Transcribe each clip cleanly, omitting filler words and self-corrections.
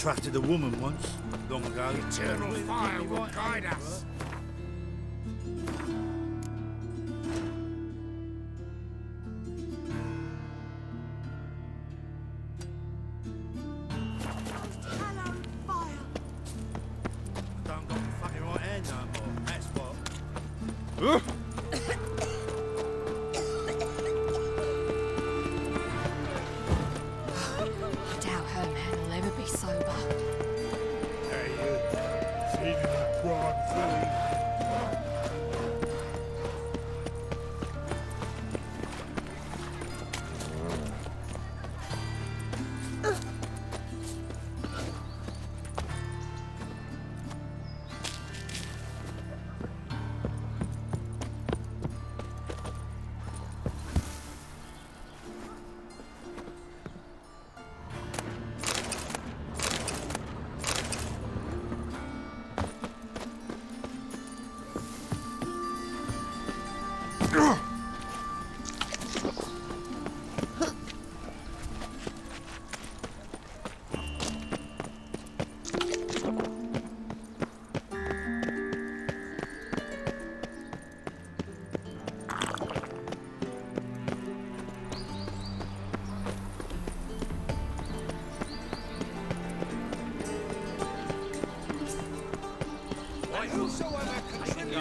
trusted a woman once, long ago. Eternal fire will guide us.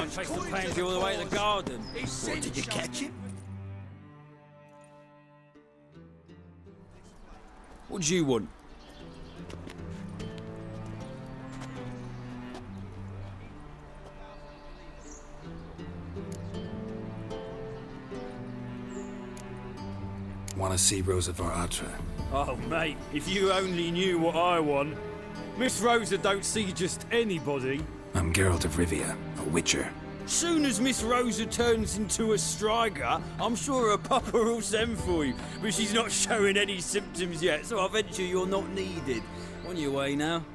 I traced the pansy all the way to the garden. What, did you catch him? What do you want? Want to see Rosa Atra? Oh, mate, if you only knew what I want. Miss Rosa don't see just anybody. I'm Geralt of Rivia, a witcher. Soon as Miss Rosa turns into a striker, I'm sure her papa will send for you. But she's not showing any symptoms yet, so I venture you're not needed. On your way now.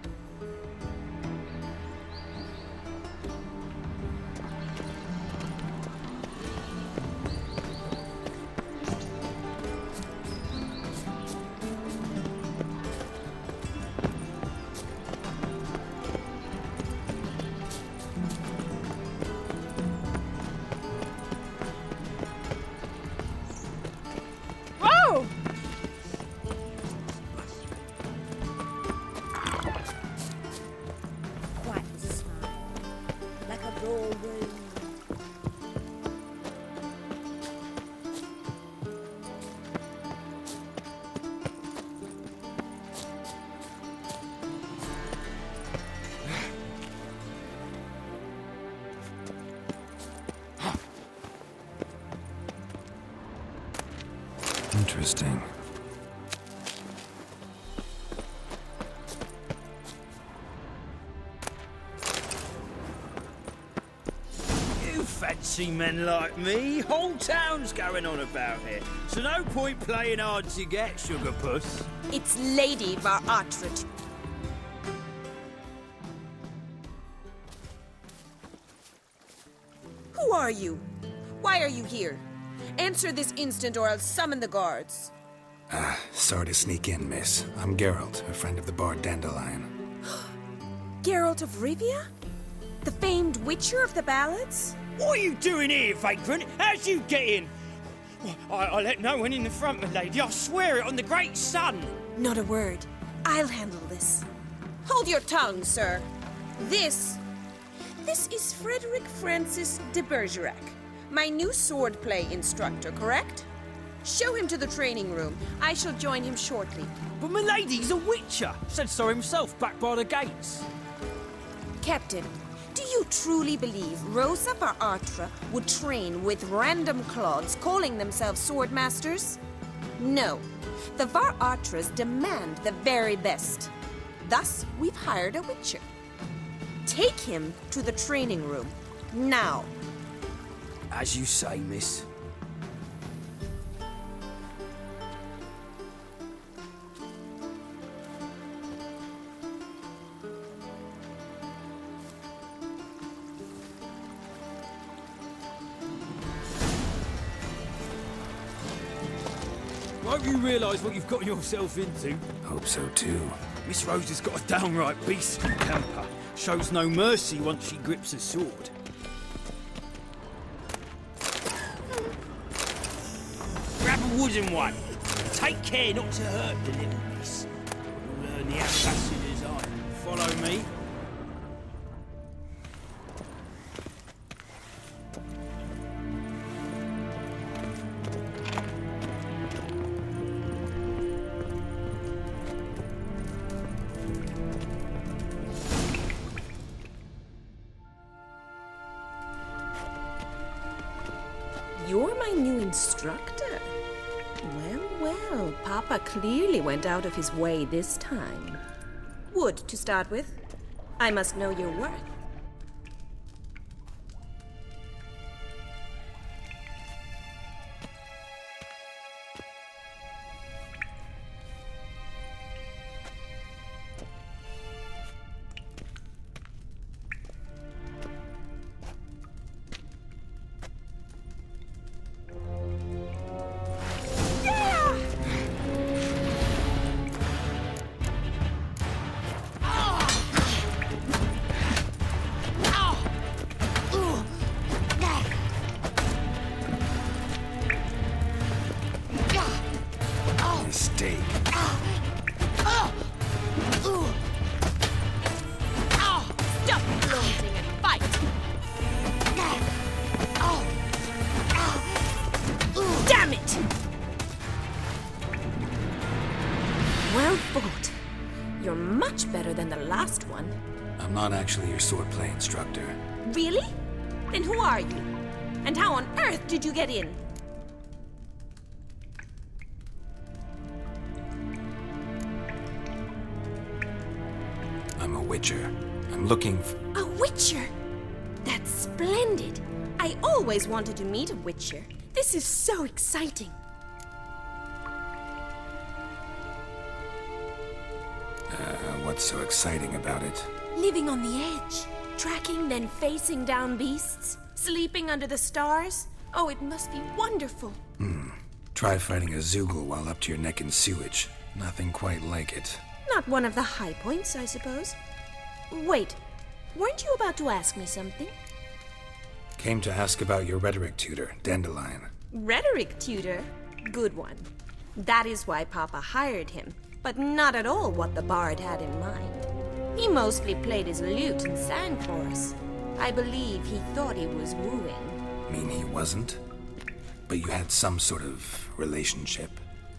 Interesting. You fancy men like me? Whole town's going on about it. So no point playing hard to get, sugar puss. It's Lady Atra. Who are you? Why are you here? Answer this instant or I'll summon the guards. Sorry to sneak in, miss. I'm Geralt, a friend of the bard Dandelion. Geralt of Rivia? The famed witcher of the ballads? What are you doing here, vagrant? How'd you get in? Well, I let no one in the front, my lady. I swear it on the great sun. Not a word. I'll handle this. Hold your tongue, sir. This is Frederick Francis de Bergerac, my new swordplay instructor, correct? Show him to the training room. I shall join him shortly. But my lady's a witcher. Said so himself back by the gates. Captain, do you truly believe Rosa Atra would train with random clods calling themselves swordmasters? No. The Atras demand the very best. Thus, we've hired a witcher. Take him to the training room. Now. As you say, miss. Won't you realise what you've got yourself into? Hope so too. Miss Rosa's got a downright beastly temper. Shows no mercy once she grips a sword. Grab a wooden one. Take care not to hurt the little miss. You'll learn the ambassador's art. Follow me. You're my new instructor. Well, Papa clearly went out of his way this time. Wood, to start with. I must know your worth. Mistake. Stop flaunting and fight! Damn it! Well fought. You're much better than the last one. I'm not actually your swordplay instructor. Really? Then who are you? And how on earth did you get in? I'm a witcher. I'm looking for... A witcher? That's splendid. I always wanted to meet a witcher. This is so exciting. What's so exciting about it? Living on the edge. Tracking, then facing down beasts. Sleeping under the stars. Oh, it must be wonderful. Try fighting a Zoogle while up to your neck in sewage. Nothing quite like it. Not one of the high points, I suppose. Wait, weren't you about to ask me something? Came to ask about your rhetoric tutor, Dandelion. Rhetoric tutor? Good one. That is why Papa hired him, but not at all what the bard had in mind. He mostly played his lute and sang for us. I believe he thought he was wooing. Mean he wasn't? But you had some sort of relationship?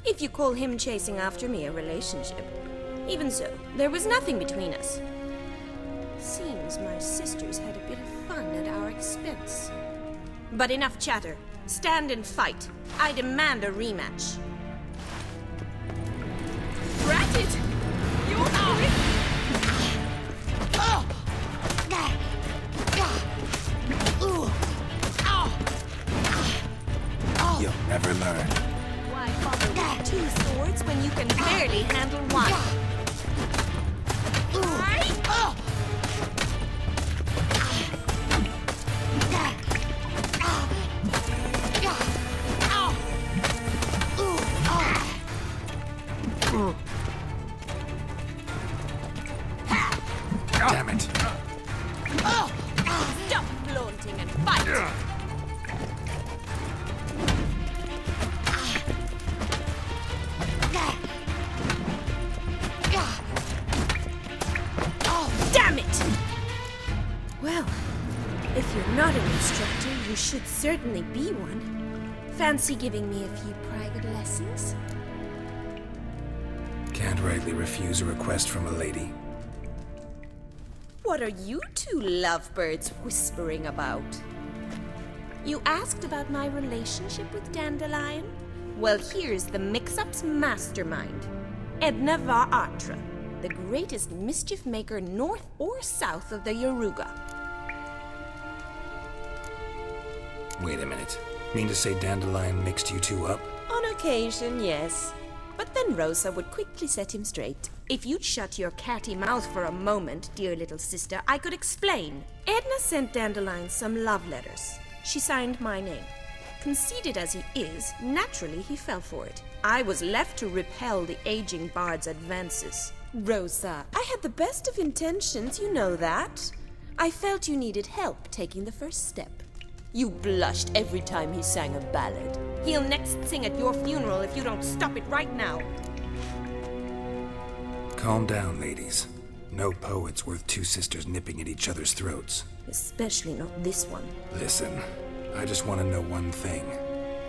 If you call him chasing after me a relationship. Even so, there was nothing between us. Seems my sisters had a bit of fun at our expense. But enough chatter. Stand and fight. I demand a rematch. Drat it! You're quick! You'll never learn. Why bother with two swords when you can barely handle one? Damn it. Stop flaunting and fight! Damn it! Well, if you're not an instructor, you should certainly be one. Fancy giving me a few private lessons? Can't rightly refuse a request from a lady. What are you two lovebirds whispering about? You asked about my relationship with Dandelion? Well, here's the mix-up's mastermind. Edna Var-Atra, the greatest mischief maker north or south of the Yaruga. Wait a minute. Mean to say Dandelion mixed you two up? On occasion, yes. But then Rosa would quickly set him straight. If you'd shut your catty mouth for a moment, dear little sister, I could explain. Edna sent Dandelion some love letters. She signed my name. Conceited as he is, naturally he fell for it. I was left to repel the aging bard's advances. Rosa, I had the best of intentions, you know that. I felt you needed help taking the first step. You blushed every time he sang a ballad. He'll next sing at your funeral if you don't stop it right now. Calm down, ladies. No poet's worth two sisters nipping at each other's throats. Especially not this one. Listen, I just want to know one thing.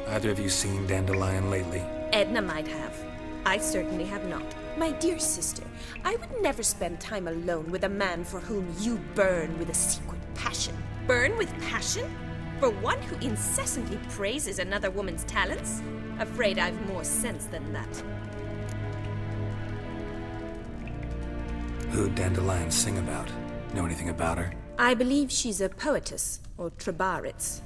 Either of you seen Dandelion lately? Edna might have. I certainly have not. My dear sister, I would never spend time alone with a man for whom you burn with a secret passion. Burn with passion? For one who incessantly praises another woman's talents? Afraid I've more sense than that. Who'd Dandelion sing about? Know anything about her? I believe she's a poetess, or trebarits.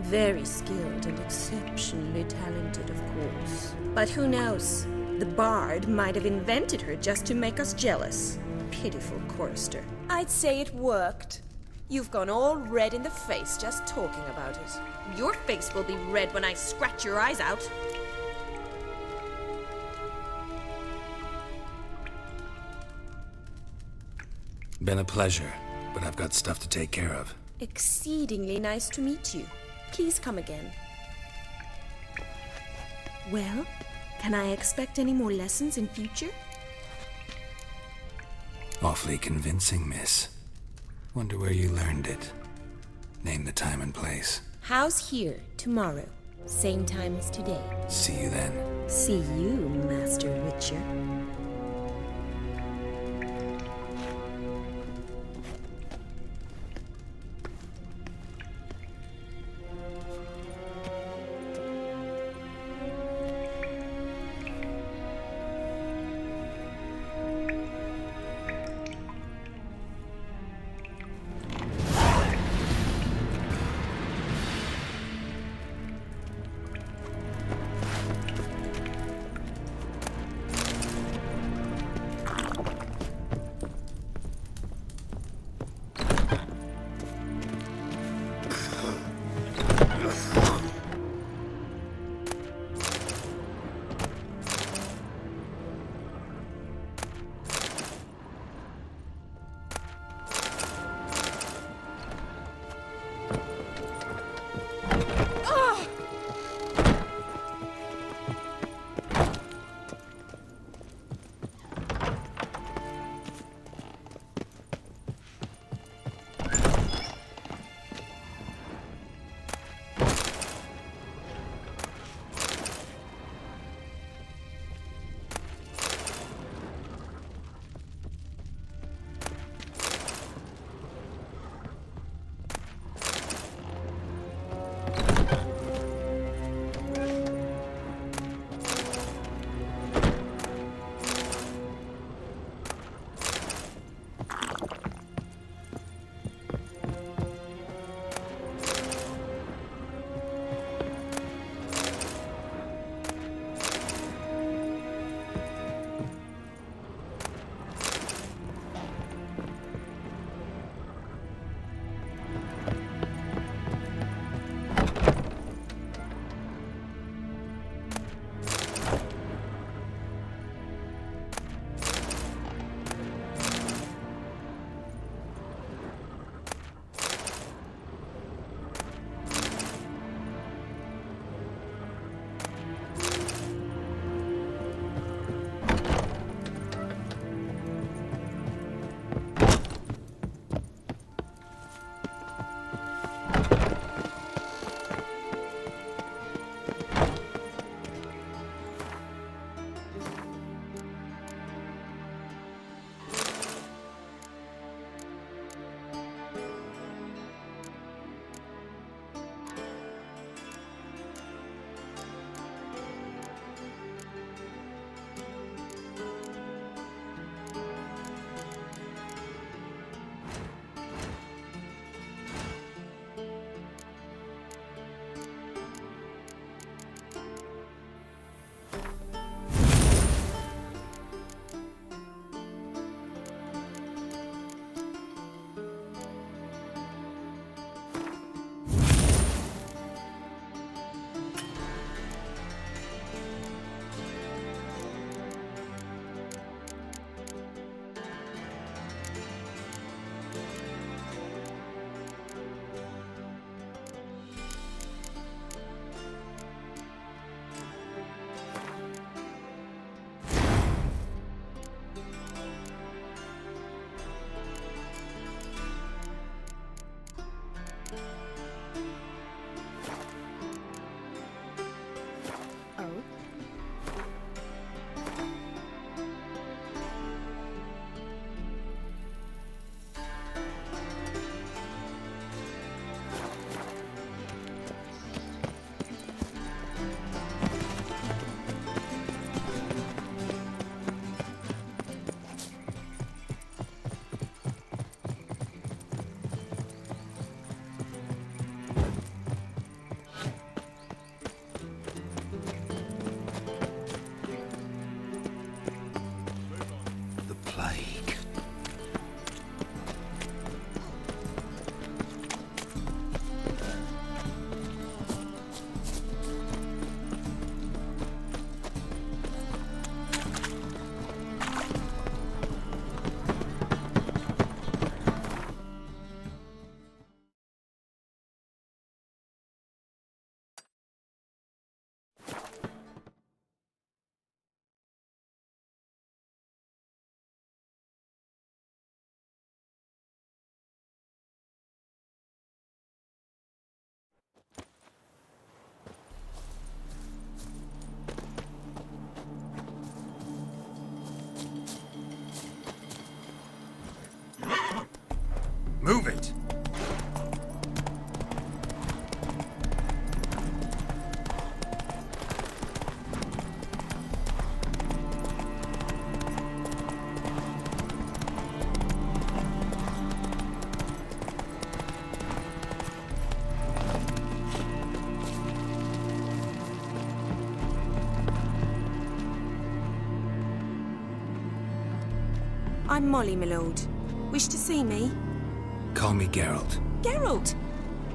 Very skilled and exceptionally talented, of course. But who knows? The bard might have invented her just to make us jealous. Pitiful chorister. I'd say it worked. You've gone all red in the face just talking about it. Your face will be red when I scratch your eyes out. Been a pleasure, but I've got stuff to take care of. Exceedingly nice to meet you. Please come again. Well, can I expect any more lessons in future? Awfully convincing, miss. Wonder where you learned it. Name the time and place. House here, tomorrow. Same time as today. See you then. See you, Master Witcher. I'm Molly, my lord. Wish to see me? Call me Geralt. Geralt!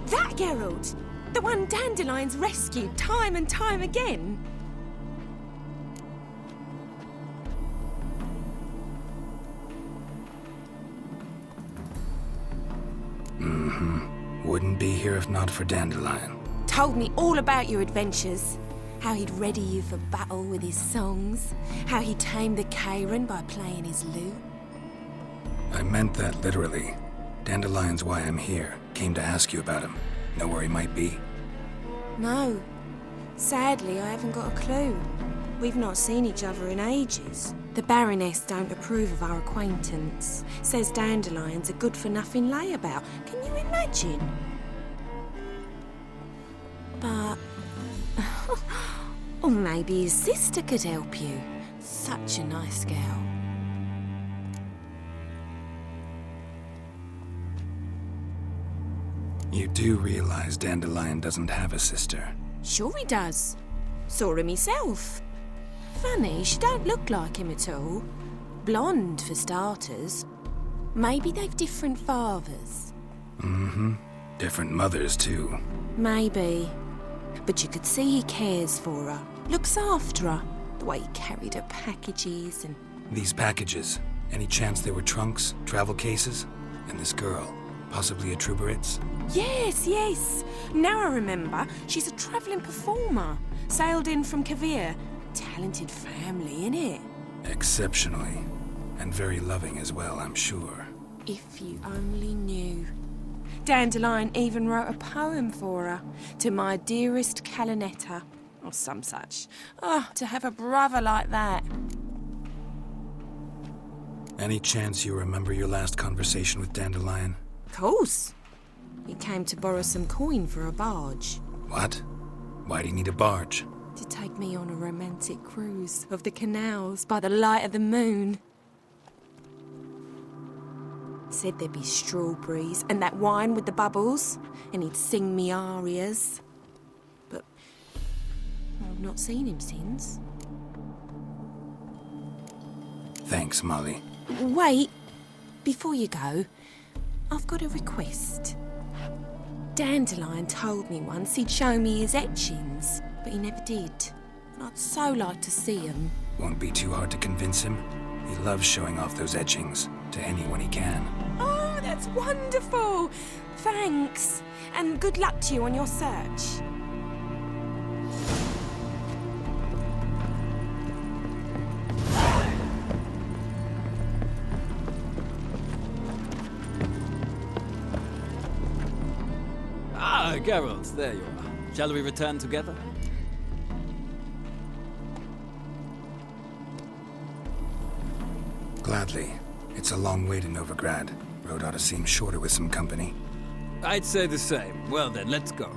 That Geralt! The one Dandelion's rescued time and time again! Wouldn't be here if not for Dandelion. Told me all about your adventures. How he'd ready you for battle with his songs. How he tamed the Karen by playing his lute. I meant that literally. Dandelion's why I'm here. Came to ask you about him. Know where he might be? No. Sadly, I haven't got a clue. We've not seen each other in ages. The Baroness don't approve of our acquaintance. Says Dandelion's a good-for-nothing layabout. Can you imagine? But... or maybe his sister could help you. Such a nice girl. You do realize Dandelion doesn't have a sister. Sure he does. Saw him myself. Funny, she don't look like him at all. Blonde, for starters. Maybe they've different fathers. Different mothers, too. Maybe. But you could see he cares for her. Looks after her. The way he carried her packages and... These packages, any chance they were trunks, travel cases? And this girl, possibly a Truberitz? Yes, yes. Now I remember. She's a travelling performer. Sailed in from Kavir. Talented family, innit? Exceptionally. And very loving as well, I'm sure. If you only knew. Dandelion even wrote a poem for her. To my dearest Calinetta. Or some such. Oh, to have a brother like that. Any chance you remember your last conversation with Dandelion? Of course. He came to borrow some coin for a barge. What? Why do you need a barge? To take me on a romantic cruise of the canals by the light of the moon. Said there'd be strawberries and that wine with the bubbles, and he'd sing me arias. But I've not seen him since. Thanks, Molly. Wait, before you go, I've got a request. Dandelion told me once he'd show me his etchings, but he never did. And I'd so like to see them. Won't be too hard to convince him. He loves showing off those etchings to anyone he can. Oh, that's wonderful! Thanks, and good luck to you on your search. Ah, Geralt, there you are. Shall we return together? Gladly. It's a long way to Novigrad. Road ought to seem shorter with some company. I'd say the same. Well then, let's go.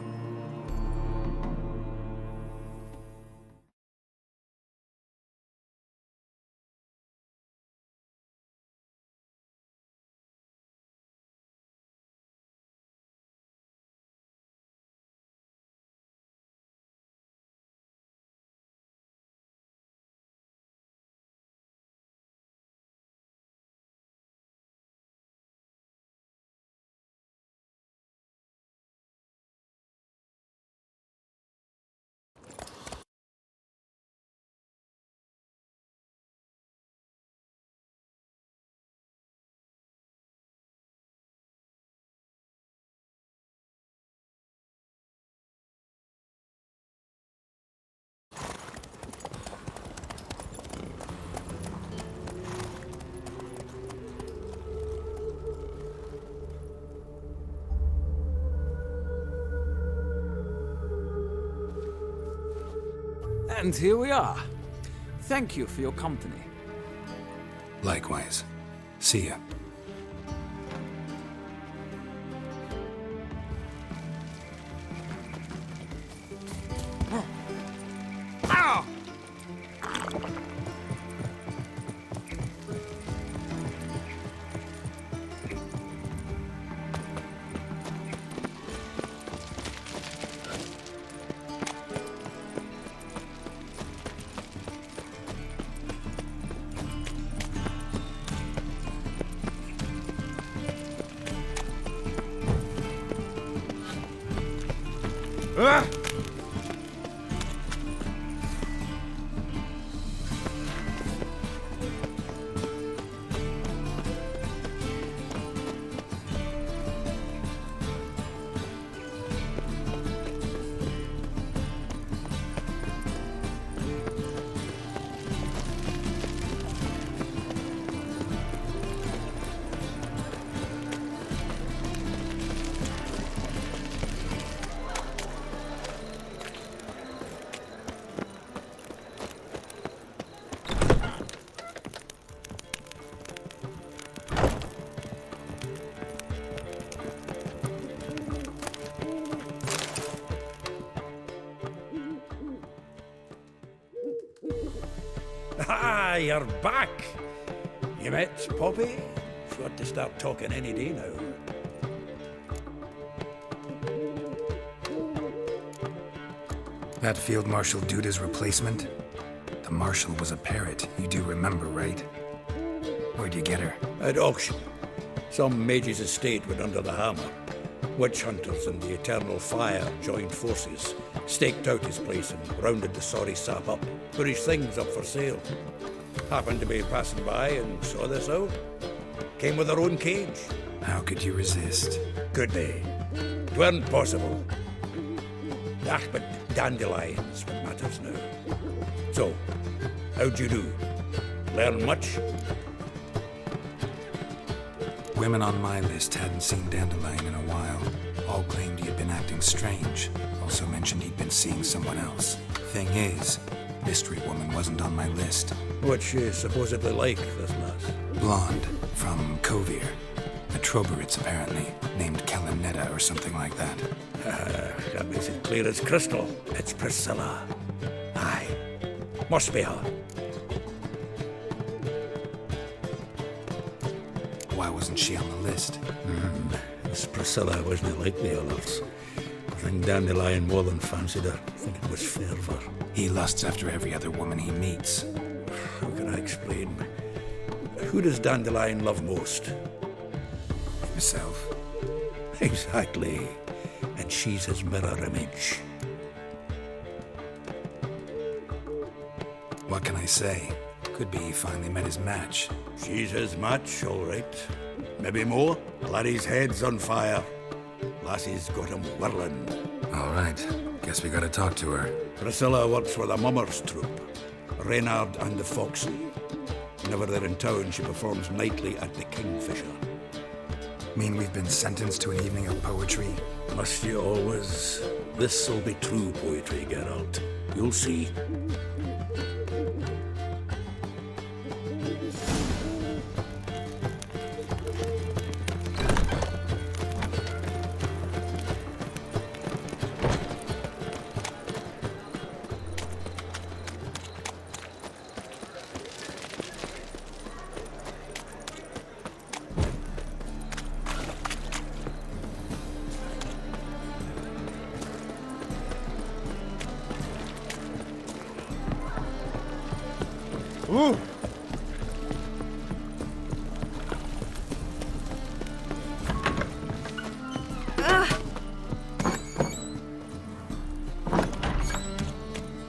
And here we are. Thank you for your company. Likewise. See ya. Ah! Ah, you're back. You met Poppy? She ought to start talking any day now. That Field Marshal Duda's replacement? The Marshal was a parrot, you do remember, right? Where'd you get her? At auction. Some mage's estate went under the hammer. Witch hunters and the Eternal Fire joined forces, staked out his place and rounded the sorry sap up, put his things up for sale. Happened to be passing by and saw this out. Came with her own cage. How could you resist? Could they? It weren't possible. Ah, but dandelions what matters now. So, how'd you do? Learn much? Women on my list hadn't seen Dandelion in a while. All claimed he had been acting strange. Also mentioned he'd been seeing someone else. Thing is, Mystery Woman wasn't on my list. What's she supposedly like, this lass? Blonde, from Kovir. A Troberitz, apparently, named Kalinetta or something like that. That makes it clear as crystal. It's Priscilla. Aye. Must be her. Why wasn't she on the list? This Priscilla wasn't like the others. I think Dandelion more than fancied her. I think it was fervour. He lusts after every other woman he meets. How can I explain? Who does Dandelion love most? Himself. Exactly. And she's his mirror image. What can I say? Could be he finally met his match. She's his match, all right. Maybe more. Laddie's head's on fire. Lassie's got him whirling. All right. Guess we gotta talk to her. Priscilla works for the Mummers troupe. Reynard and the Foxy. Whenever they're in town, she performs nightly at the Kingfisher. Mean we've been sentenced to an evening of poetry? Must you always? This'll be true poetry, Geralt. You'll see. Ooh!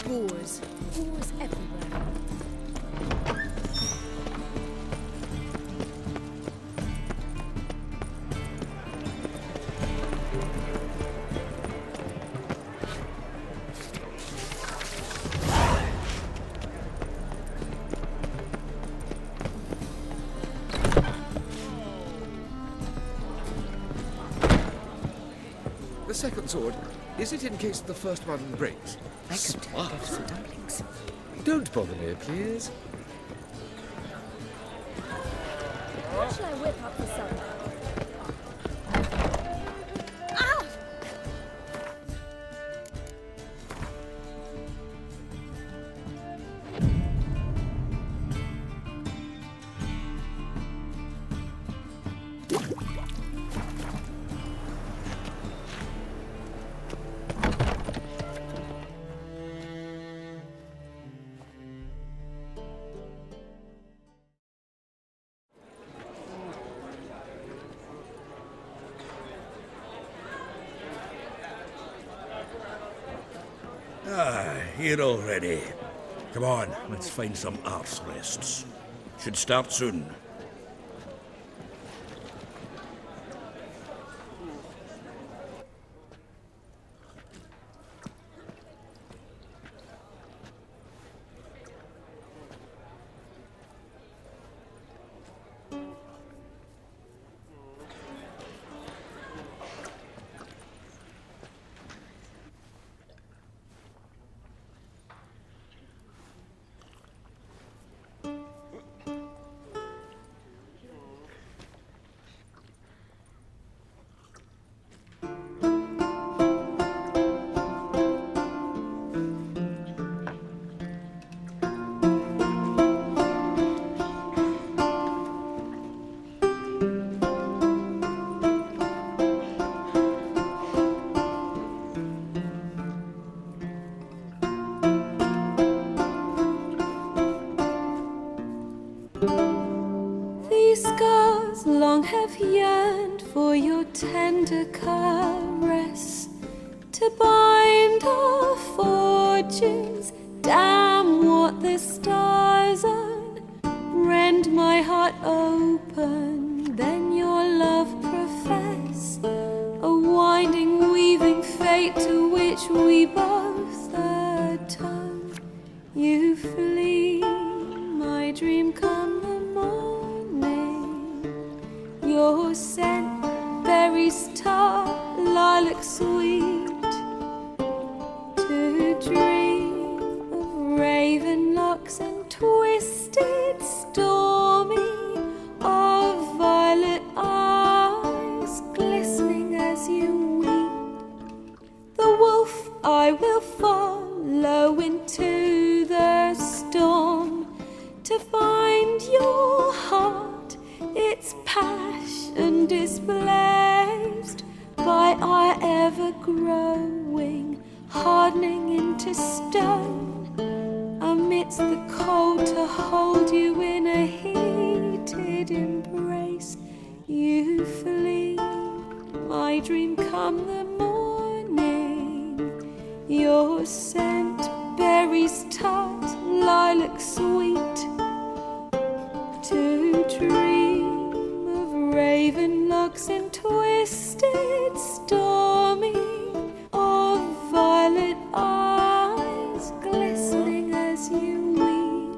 Boars. Boars everywhere. The second sword, is it in case the first one breaks? I could turn into some dumplings. Don't bother me, please. What shall I whip up for supper? Ah, here already. Come on, let's find some arse rests. Should start soon. Long have yearned for your tender caress, to bind our fortunes. Damn what the stars own. Rend my heart open, then your love profess, a winding, weaving fate to which we both atone. You flee, my dream come the morning. Your scent, berries tart, lilac sweet, to dream of raven locks and twisted, stormy, of violet eyes glistening as you weep. The wolf I will follow into the storm, to find your heart, its passion displaced by our ever-growing, hardening into stone, amidst the cold to hold you in a heated embrace. You flee, my dream come the morning, your scent, berries tart, lilac sweet, to dream of raven locks and twisted, stormy, of violet eyes glistening as you weep.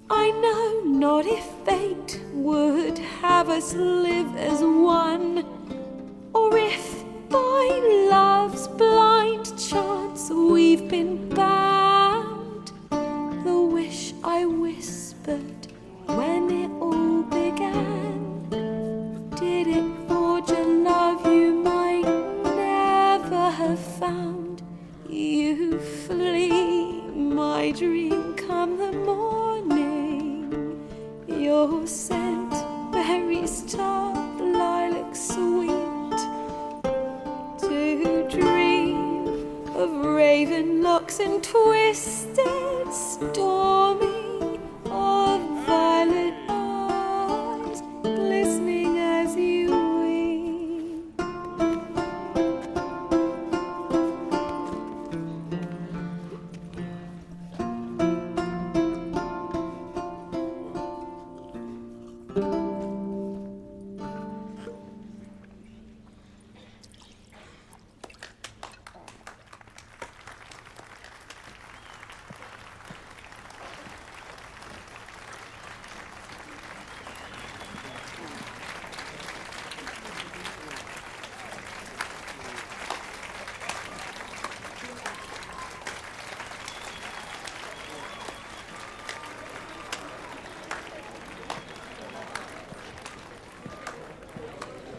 I know not if fate would have us live as one, or if by love's blind chance we've been bound. The wish I whispered when it all began, did it forge a love you might never have found? You flee, my dream come the morning, your scent, berries tart, lilac sweet, to dream of raven locks and twisted, stormy, of violet eyes glistening as you weep.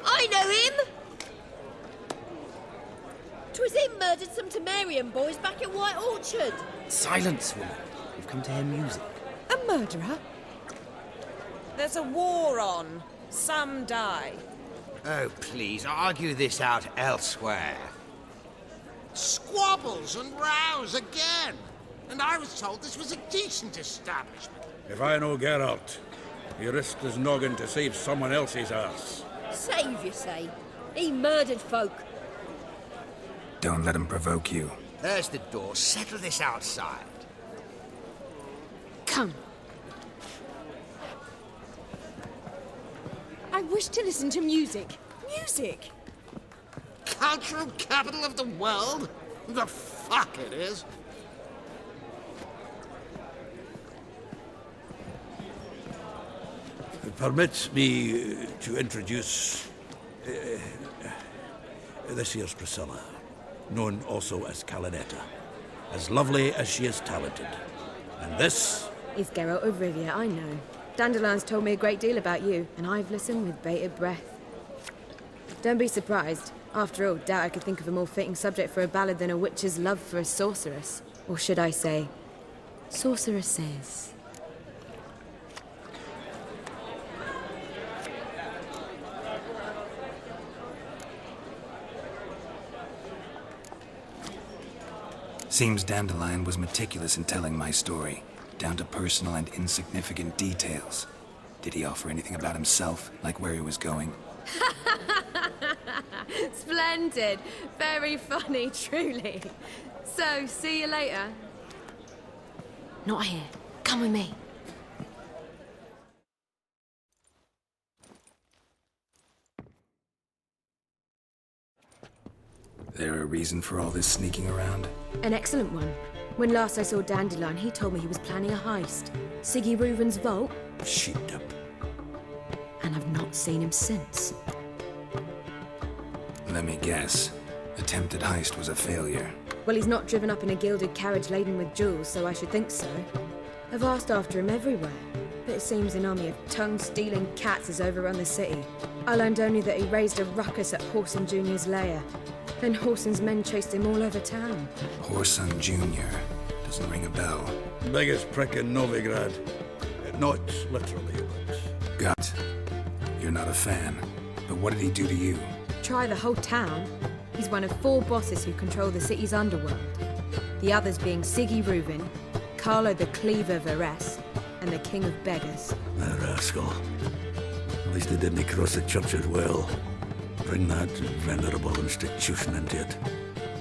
I know him! 'Twas him murdered some Temerian boys back at White Orchard. Silence, woman. We've come to hear music. A murderer? There's a war on. Some die. Oh, please, argue this out elsewhere. Squabbles and rows again! And I was told this was a decent establishment. If I know Geralt, he risked his noggin to save someone else's arse. Save, you say? He murdered folk. Don't let him provoke you. There's the door. Settle this outside. Come. I wish to listen to music. Music! Cultural capital of the world? The fuck it is. Permit me to introduce... this here's Priscilla, known also as Calinetta. As lovely as she is talented. And this... Is Geralt of Rivia, I know. Dandelion's told me a great deal about you, and I've listened with bated breath. Don't be surprised. After all, doubt I could think of a more fitting subject for a ballad than a witch's love for a sorceress. Or should I say, sorceresses. Seems Dandelion was meticulous in telling my story, down to personal and insignificant details. Did he offer anything about himself, like where he was going? Splendid. Very funny, truly. So, see you later. Not here. Come with me. There a reason for all this sneaking around? An excellent one. When last I saw Dandelion, he told me he was planning a heist. Siggy Reuven's vault. Sheeped up. And I've not seen him since. Let me guess. Attempted heist was a failure. Well, he's not driven up in a gilded carriage laden with jewels, so I should think so. I've asked after him everywhere, but it seems an army of tongue-stealing cats has overrun the city. I learned only that he raised a ruckus at Whoreson Jr.'s lair. Then Whoreson's men chased him all over town. Whoreson Jr. Doesn't ring a bell. Biggest prick in Novigrad. Not literally, but... Gut. You're not a fan. But what did he do to you? Try the whole town. He's one of 4 bosses who control the city's underworld. The others being Siggy Reuven, Carlo the Cleaver Varese, and the King of Beggars. That rascal. At least he didn't cross the church as well. Bring that venerable institution into it.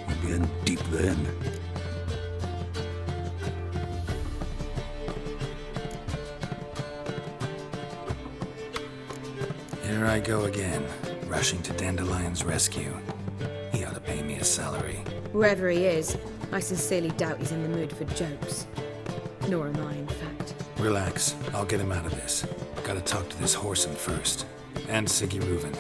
You'll be in deep then. Here I go again, rushing to Dandelion's rescue. He ought to pay me a salary. Wherever he is, I sincerely doubt he's in the mood for jokes. Nor am I, in fact. Relax, I'll get him out of this. Gotta talk to this Whoreson first. And Siggy Reuven.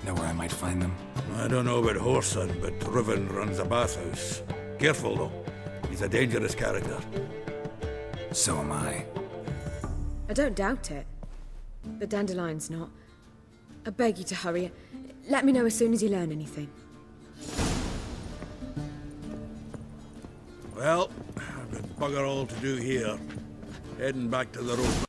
Know where I might find them? I don't know about Whoreson, but Reuven runs a bathhouse. Careful, though. He's a dangerous character. So am I. I don't doubt it. But Dandelion's not. I beg you to hurry. Let me know as soon as you learn anything. Well, I've got bugger all to do here. Heading back to the road.